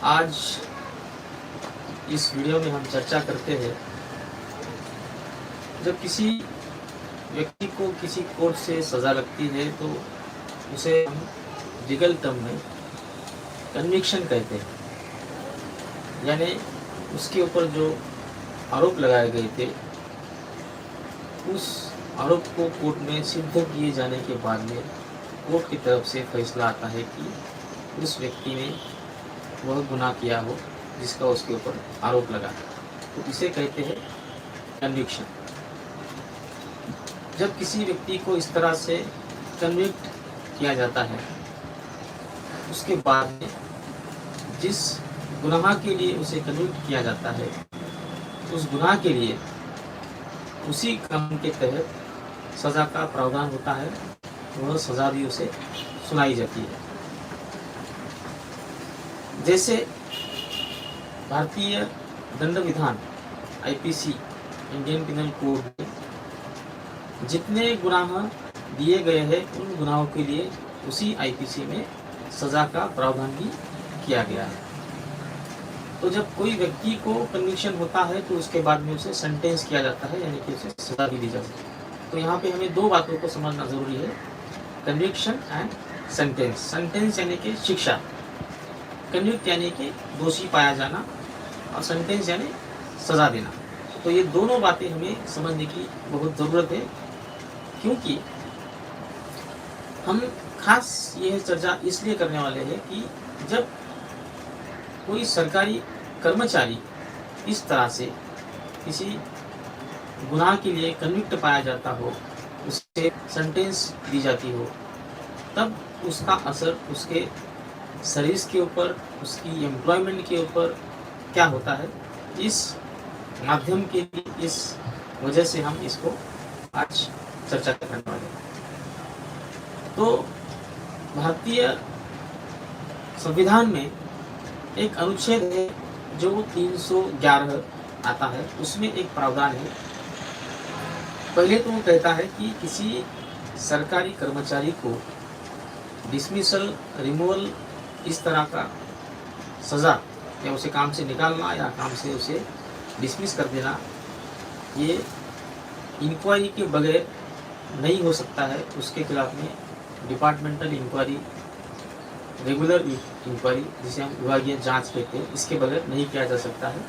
आज इस वीडियो में हम चर्चा करते हैं, जब किसी व्यक्ति को किसी कोर्ट से सज़ा लगती है तो उसे हम लीगल टर्म में कन्विक्शन कहते हैं। यानी उसके ऊपर जो आरोप लगाए गए थे उस आरोप को कोर्ट में सिद्ध किए जाने के बाद में कोर्ट की तरफ से फैसला आता है कि उस व्यक्ति ने वह गुनाह किया हो जिसका उसके ऊपर आरोप लगा, तो इसे कहते हैं कन्विक्शन। जब किसी व्यक्ति को इस तरह से कन्विक्ट किया जाता है, उसके बाद में जिस गुनाह के लिए उसे कन्विक्ट किया जाता है, उस गुनाह के लिए उसी कानून के तहत सज़ा का प्रावधान होता है, वह सज़ा भी उसे सुनाई जाती है। जैसे भारतीय दंड विधान आईपीसी इंडियन पिनल कोड में जितने गुनाह दिए गए हैं उन गुनाहों के लिए उसी आईपीसी में सज़ा का प्रावधान भी किया गया है। तो जब कोई व्यक्ति को कन्विक्शन होता है तो उसके बाद में उसे सेंटेंस किया जाता है, यानी कि उसे सज़ा भी दी जाती है। तो यहाँ पे हमें दो बातों को समझना ज़रूरी है, कन्विक्शन एंड सेंटेंस। सेंटेंस यानी कि शिक्षा, कन्विक्ट यानी कि दोषी पाया जाना, और सेंटेंस यानी सज़ा देना। तो ये दोनों बातें हमें समझने की बहुत ज़रूरत है, क्योंकि हम खास यह चर्चा इसलिए करने वाले हैं कि जब कोई सरकारी कर्मचारी इस तरह से किसी गुनाह के लिए कन्विक्ट पाया जाता हो, उसे सेंटेंस दी जाती हो, तब उसका असर उसके सर्विस के ऊपर, उसकी एम्प्लॉयमेंट के ऊपर क्या होता है, इस माध्यम के लिए, इस वजह से हम इसको आज चर्चा करने वाले हैं। तो भारतीय संविधान में एक अनुच्छेद है जो 311 आता है, उसमें एक प्रावधान है। पहले तो वो कहता है कि किसी सरकारी कर्मचारी को डिसमिसल, रिमूवल, इस तरह का सज़ा, या उसे काम से निकालना या काम से उसे डिसमिस कर देना, ये इंक्वायरी के बगैर नहीं हो सकता है। उसके खिलाफ में डिपार्टमेंटल इंक्वायरी, रेगुलर इंक्वायरी, जिसे हम विभागीय जांच कहते हैं, इसके बगैर नहीं किया जा सकता है।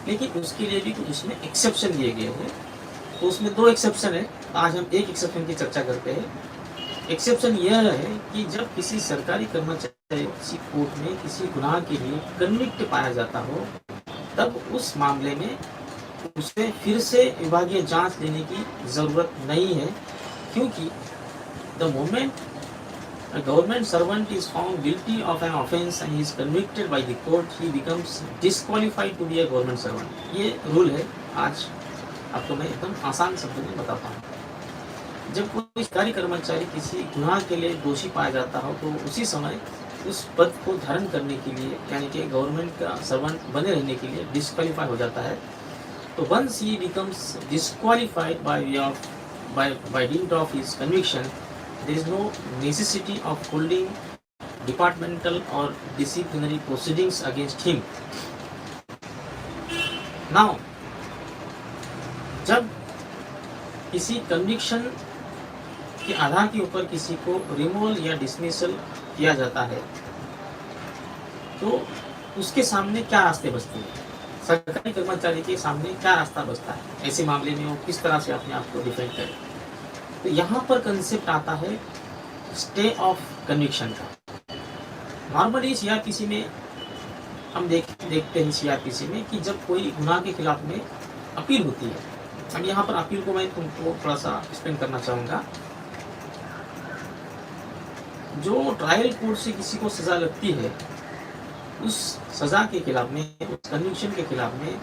लेकिन उसके लिए भी कुछ उसमें एक्सेप्शन दिए गए हैं। तो उसमें दो एक्सेप्शन है, आज हम एक एक्सेप्शन की चर्चा करते हैं। एक्सेप्शन यह है कि जब किसी सरकारी कर्मचारी किसी कोर्ट में किसी गुनाह के लिए कन्विक्ट पाया जाता हो, तब उस मामले में उसे फिर से विभागीय जांच लेने की ज़रूरत नहीं है, क्योंकि the moment a government servant is found guilty of an offence and he is convicted by the court, he becomes disqualified to be a government servant. ये रूल है। आज आपको मैं एकदम आसान शब्दों में बताता हूँ। जब कोई सरकारी कर्मचारी किसी गुनाह के लिए दोषी पाया जाता हो, तो उसी समय उस पद को धारण करने के लिए, यानी कि गवर्नमेंट का सर्वेंट बने रहने के लिए डिस्क्वालीफाई हो जाता है। तो once he becomes disqualified by dint of his conviction, there is no necessity of holding departmental or disciplinary proceedings against him. Now, जब किसी कन्विक्शन के आधार के ऊपर किसी को रिमूवल या डिसमिसल किया जाता है, तो उसके सामने क्या रास्ते बचते हैं? सरकारी कर्मचारी के सामने क्या रास्ता बचता है? ऐसे मामले में वो किस तरह से अपने आप को डिफेंड करे? तो यहाँ पर कंसेप्ट आता है स्टे ऑफ कन्विक्शन का। नॉर्मली सीआरपीसी में हम देखते हैं सीआरपीसी में कि जब कोई गुनाह के खिलाफ में अपील होती है, अब यहाँ पर अपील को मैं तुमको थोड़ा सा एक्सप्लेन करना चाहूँगा। जो ट्रायल कोर्ट से किसी को सज़ा लगती है, उस सज़ा के खिलाफ में, उस कन्विक्शन के खिलाफ में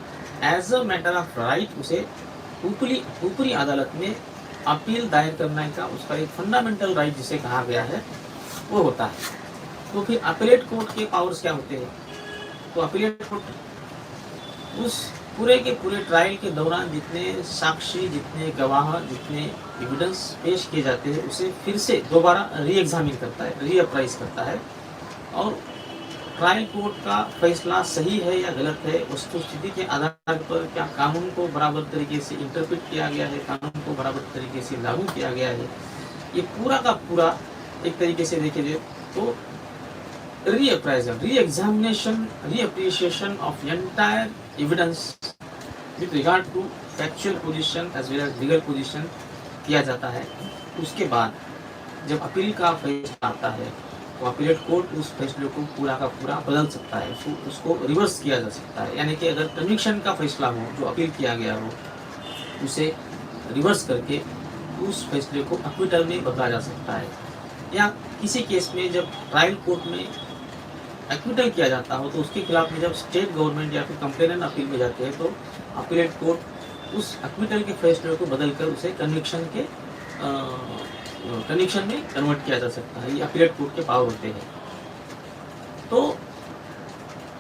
as a matter of right उसे ऊपरी अदालत में अपील दायर करने का उसका एक फंडामेंटल राइट जिसे कहा गया है वो होता है। तो फिर अपीलेट कोर्ट के पावर्स क्या होते हैं? तो अपीलेट कोर्ट उस पूरे के पूरे ट्रायल के दौरान जितने साक्षी, जितने गवाह, जितने एविडेंस पेश किए जाते हैं, उसे फिर से दोबारा री एग्जामिन करता है, री अप्राइज करता है, और ट्रायल कोर्ट का फैसला सही है या गलत है, वस्तुस्थिति के आधार पर क्या कानून को बराबर तरीके से इंटरप्रेट किया गया है, कानून को बराबर तरीके से लागू किया गया है, ये पूरा का पूरा एक तरीके से देखे जाए तो reappraisal, reexamination, reappreciation of entire evidence with regard to factual position as well as legal position किया जाता है। उसके बाद जब अपील का फैसला आता है तो अपीलेट कोर्ट उस फैसले को पूरा का पूरा बदल सकता है, उसको रिवर्स किया जा सकता है। यानी कि अगर कन्विक्शन का फैसला हो, जो अपील किया गया हो, उसे रिवर्स करके उस फैसले को अक्विटल में बदला जा सकता है। या किसी केस में जब ट्रायल कोर्ट में एक्विटल किया जाता हो तो उसके खिलाफ में जब स्टेट गवर्नमेंट या फिर कंप्लेनेंट अपील में जाते हैं तो अपीलेट कोर्ट उस एक्विटल के फैसले को बदलकर उसे कन्विक्शन में कन्वर्ट किया जा सकता है। ये अपीलेट कोर्ट के पावर होते हैं। तो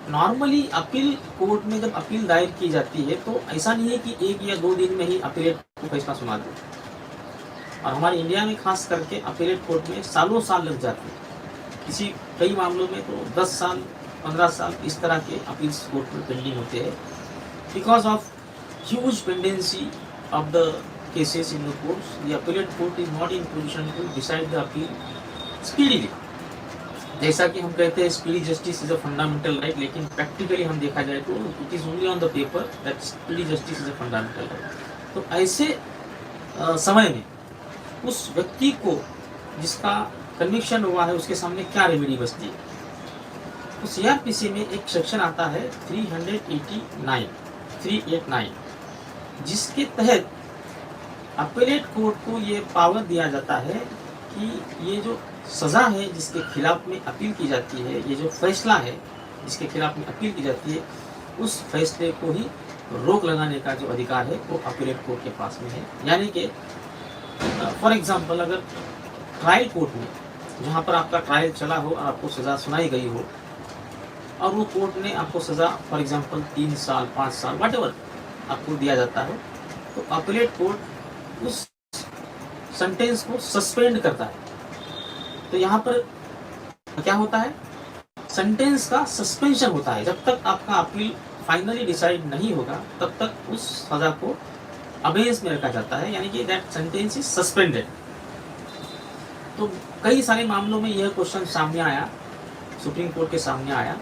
नॉर्मली अपील कोर्ट में जब अपील दायर की जाती है तो ऐसा नहीं है कि 1 या 2 दिन में ही अपीलेट को फैसला सुना दे, और हमारे इंडिया में खास करके अपीलेट कोर्ट में सालों साल लग जाते हैं। कई मामलों में तो 10 साल 15 साल इस तरह के अपील्स कोर्ट में पेंडिंग होते हैं, because of huge pendency of the cases in the courts. The appellate court is not in position to decide the appeal speedily. जैसा कि हम कहते हैं speedy justice is a fundamental right, लेकिन practically हम देखा जाए तो it is only on the paper that speedy justice is a fundamental right. तो ऐसे समय में उस व्यक्ति को जिसका कन्विक्शन हुआ है उसके सामने क्या रेमेडी बचती है? तो सीआरपीसी में एक सेक्शन आता है 389, जिसके तहत अपीलेट कोर्ट को ये पावर दिया जाता है कि ये जो सज़ा है जिसके खिलाफ में अपील की जाती है, ये जो फैसला है जिसके खिलाफ में अपील की जाती है, उस फैसले को ही रोक लगाने का जो अधिकार है वो अपीलेट कोर्ट के पास में है। यानी कि फॉर एग्जांपल अगर ट्रायल कोर्ट में जहाँ पर आपका ट्रायल चला हो और आपको सज़ा सुनाई गई हो और वो कोर्ट ने आपको सज़ा फॉर एग्जांपल 3 साल 5 साल व्हाटएवर आपको दिया जाता है, तो अपीलेट कोर्ट उस सेंटेंस को सस्पेंड करता है। तो यहाँ पर क्या होता है, सेंटेंस का सस्पेंशन होता है। जब तक आपका अपील फाइनली डिसाइड नहीं होगा तब तक उस सजा को अबेंस में रखा जाता है, यानी कि दैट सेंटेंस इज सस्पेंडेड। तो कई सारे मामलों में यह क्वेश्चन सामने आया, सुप्रीम कोर्ट के सामने आया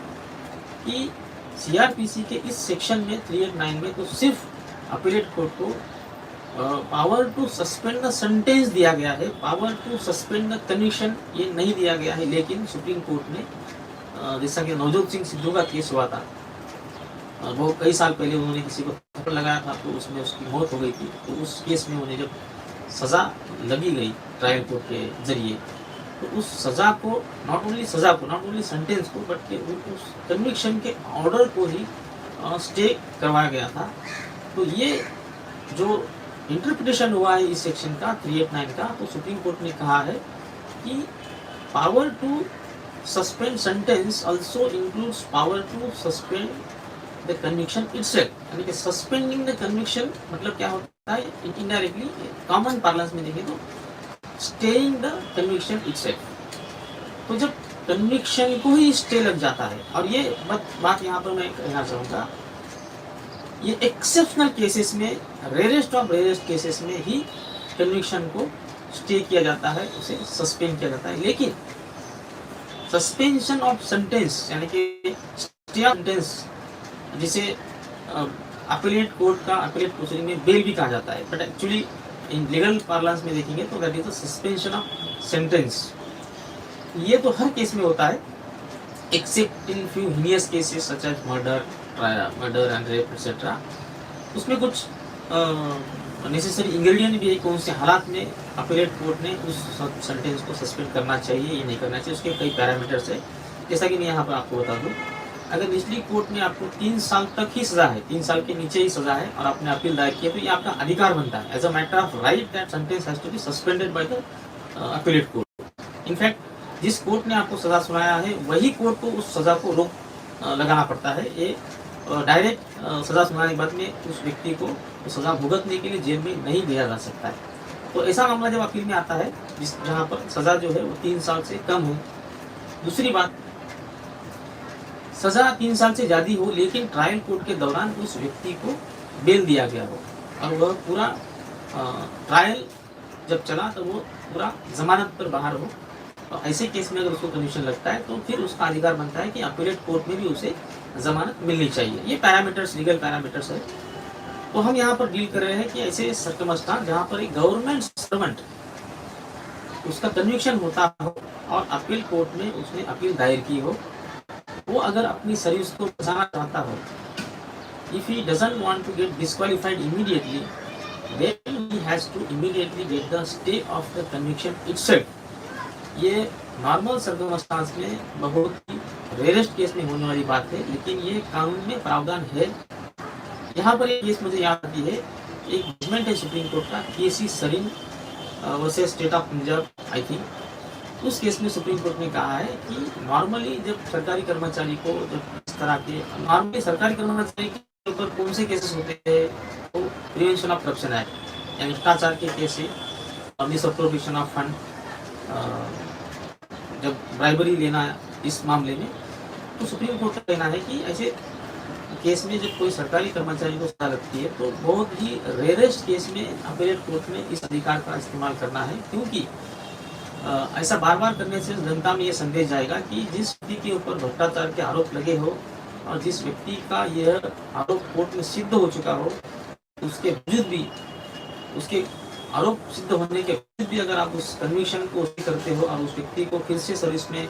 कि सीआरपीसी के इस सेक्शन में 389 में तो सिर्फ अपीलेट कोर्ट को power to suspend the sentence दिया गया है, power to suspend the conviction ये नहीं दिया गया है। लेकिन सुप्रीम कोर्ट ने जैसा कि नवजोत सिंह सिद्धू का केस हुआ था, वो कई साल पहले उन्होंने किसी को थप्पड़ लगाया था तो उसमें उसकी मौत हो गई थी। तो उस केस में उन्हें जब सज़ा लगी गई ट्रायल कोर्ट के जरिए, तो उस सज़ा को नॉट ओनली सेंटेंस को बट उस कन्विक्शन के ऑर्डर को ही स्टे करवाया गया था। तो ये जो इंटरप्रिटेशन हुआ है इस सेक्शन का 389 का, तो सुप्रीम कोर्ट ने कहा है कि power to suspend sentence also includes power to suspend the conviction itself. यानी कि सस्पेंडिंग द कन्विक्शन मतलब क्या होता है, इनडायरेक्टली कॉमन पार्लेंस में देखें तो स्टेइंग द कन्विक्शन इटसेल्फ। तो जब कन्विक्शन को ही स्टे लग जाता है, और ये बात यहाँ पर मैं कहना चाहूँगा, ये एक्सेप्शनल केसेस में, रेयरेस्ट ऑफ रेयरेस्ट केसेस में ही कन्विक्शन को स्टे किया जाता है, उसे सस्पेंड किया जाता है। लेकिन सस्पेंशन ऑफ सेंटेंस यानी कि स्टे ऑफ सेंटेंस, जिसे अपीलेट कोर्ट का अपीलेट प्रोसीडिंग में बेल भी कहा जाता है, but actually in legal parlance में देखेंगे तो that is the suspension of sentence. ये तो हर केस में होता है except in few heinous cases such as murder and rape etcetera. उसमें कुछ नेसेसरी इंग्रेडिएंट भी है, कौन से हालात में अपीलेट कोर्ट ने उस सेंटेंस को सस्पेंड करना चाहिए या नहीं करना चाहिए, उसके कई पैरामीटर्स है। जैसा कि मैं यहाँ पर आपको बता दूँ, अगर निचली कोर्ट में आपको 3 साल तक ही सजा है, 3 साल के नीचे ही सजा है और आपने अपील दायर किया, तो ये आपका अधिकार बनता है as a matter of right that sentence has to be suspended by the appellate court. In fact जिस कोर्ट ने आपको सजा सुनाया है वही कोर्ट को उस सजा को रोक लगाना पड़ता है। ये डायरेक्ट सजा सुनाने के बाद में उस व्यक्ति को सजा भुगतने के लिए जेल में नहीं भेजा जा सकता है। तो ऐसा मामला जब अपील में आता है जहाँ पर सजा जो है वो 3 साल से कम हो। दूसरी बात, सजा 3 साल से ज़्यादा हो, लेकिन ट्रायल कोर्ट के दौरान उस व्यक्ति को बेल दिया गया हो और वह पूरा ट्रायल जब चला तो वो पूरा जमानत पर बाहर हो, तो ऐसे केस में अगर उसको कन्विक्शन लगता है तो फिर उसका अधिकार बनता है कि अपीलेट कोर्ट में भी उसे जमानत मिलनी चाहिए। ये पैरामीटर्स, लीगल पैरामीटर्स है। तो हम यहाँ पर डील कर रहे हैं कि ऐसे सर्कमस्टांस जहाँ पर एक गवर्नमेंट सर्वेंट उसका कन्विक्शन होता हो और अपील कोर्ट में उसने अपील दायर की हो, वो अगर अपनी सर्विस को बचाना चाहता हो, if he doesn't want to get disqualified immediately, then he has to immediately get the stay of the conviction itself. ये नॉर्मल सर्कमस्टांस में बहुत ही रेयरेस्ट केस में होने वाली बात है, लेकिन ये कानून में प्रावधान है। यहाँ पर एक केस मुझे याद आती है, एक जजमेंट है सुप्रीम कोर्ट का, K C Sarin versus state of Punjab I think. उस केस में सुप्रीम कोर्ट ने कहा है कि नॉर्मली जब सरकारी कर्मचारी को जब इस तरह के नॉर्मली सरकारी कर्मचारी के ऊपर कौन से केसेस होते हैं, तो प्रिवेंशन ऑफ करप्शन एक्ट यानी भ्रष्टाचार के केस है, मिसअप्रोप्रिएशन ऑफ फंड, जब ब्राइबरी लेना इस मामले में, तो सुप्रीम कोर्ट का कहना है कि ऐसे केस में जब कोई सरकारी कर्मचारी को सजा लगती है तो बहुत ही रेयरेस्ट केस में अपीलेट कोर्ट में इस अधिकार का इस्तेमाल करना है, क्योंकि ऐसा बार बार करने से जनता में ये संदेश जाएगा कि जिस व्यक्ति के ऊपर भ्रष्टाचार के आरोप लगे हो और जिस व्यक्ति का यह आरोप कोर्ट में सिद्ध हो चुका हो, उसके बावजूद भी, उसके आरोप सिद्ध होने के बावजूद भी अगर आप उस कन्विक्शन को करते हो और उस व्यक्ति को फिर से सर्विस में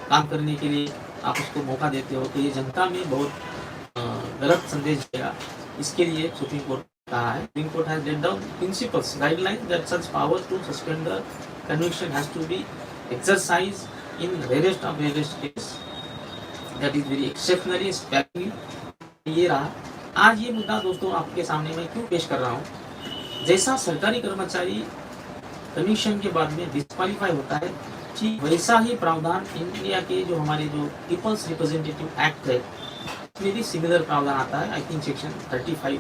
काम करने के लिए आप उसको मौका देते हो, तो ये जनता में बहुत गलत संदेश देगा। इसके लिए सुप्रीम कोर्ट कहा है, Supreme Court has laid down principles guideline that such power to suspend the conviction has to be exercised in rarest of rarest case, that is very exceptionally sparingly। ये रहा आज ये मुद्दा दोस्तों आपके सामने मैं क्यों पेश कर रहा हूँ। जैसा सरकारी कर्मचारी कन्विक्शन के बाद में डिस्क्वालीफाई होता है, ठीक वैसा ही प्रावधान इंडिया के जो हमारे जो पीपल्स रिप्रेजेंटेटिव एक्ट है उसमें भी सिमिलर प्रावधान आता है, आई थिंक सेक्शन 35,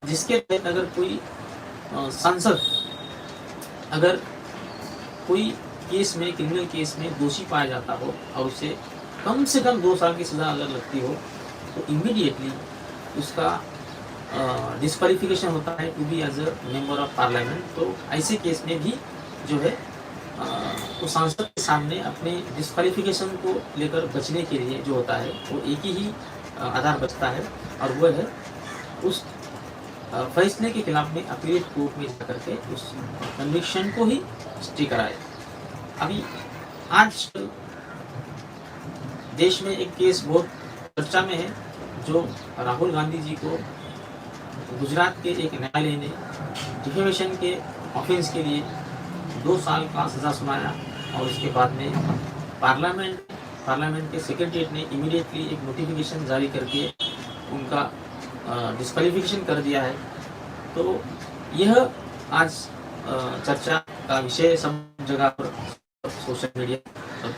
जिसके तहत अगर कोई सांसद अगर कोई केस में, क्रिमिनल केस में दोषी पाया जाता हो और उसे कम से कम 2 साल की सज़ा अगर लगती हो, तो इमीडिएटली उसका डिस्क्वालिफिकेशन होता है to be as a member of parliament. तो ऐसे केस में भी जो है तो सांसद के सामने अपने डिस्क्वालिफिकेशन को लेकर बचने के लिए जो होता है वो एक ही आधार बचता है, और वह है उस फैसले के खिलाफ में अपीलेट कोर्ट में जाकर के उस कन्विक्शन को ही स्टे कराए। अभी आज देश में एक केस बहुत चर्चा में है, जो राहुल गांधी जी को गुजरात के एक न्यायालय ने डिफेमेशन के ऑफेंस के लिए 2 साल का सज़ा सुनाया, और उसके बाद में पार्लियामेंट के सेक्रेटरीट ने इमीडिएटली एक नोटिफिकेशन जारी करके उनका डिस्क्वालिफिकेशन कर दिया है। तो यह आज चर्चा का विषय सब जगह पर, सोशल मीडिया सब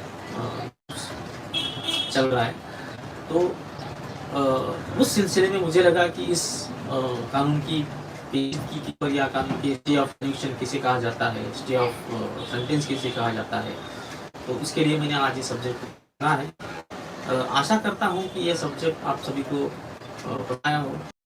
चल रहा है। तो उस सिलसिले में मुझे लगा कि इस कानून की पर या कानून के स्टे ऑफ कन्विक्शन किसे कहा जाता है, स्टे ऑफ सेंटेंस किसे कहा जाता है, तो इसके लिए मैंने आज ये सब्जेक्ट चुना है। आशा करता हूँ कि यह सब्जेक्ट आप सभी को पढ़ाया हो।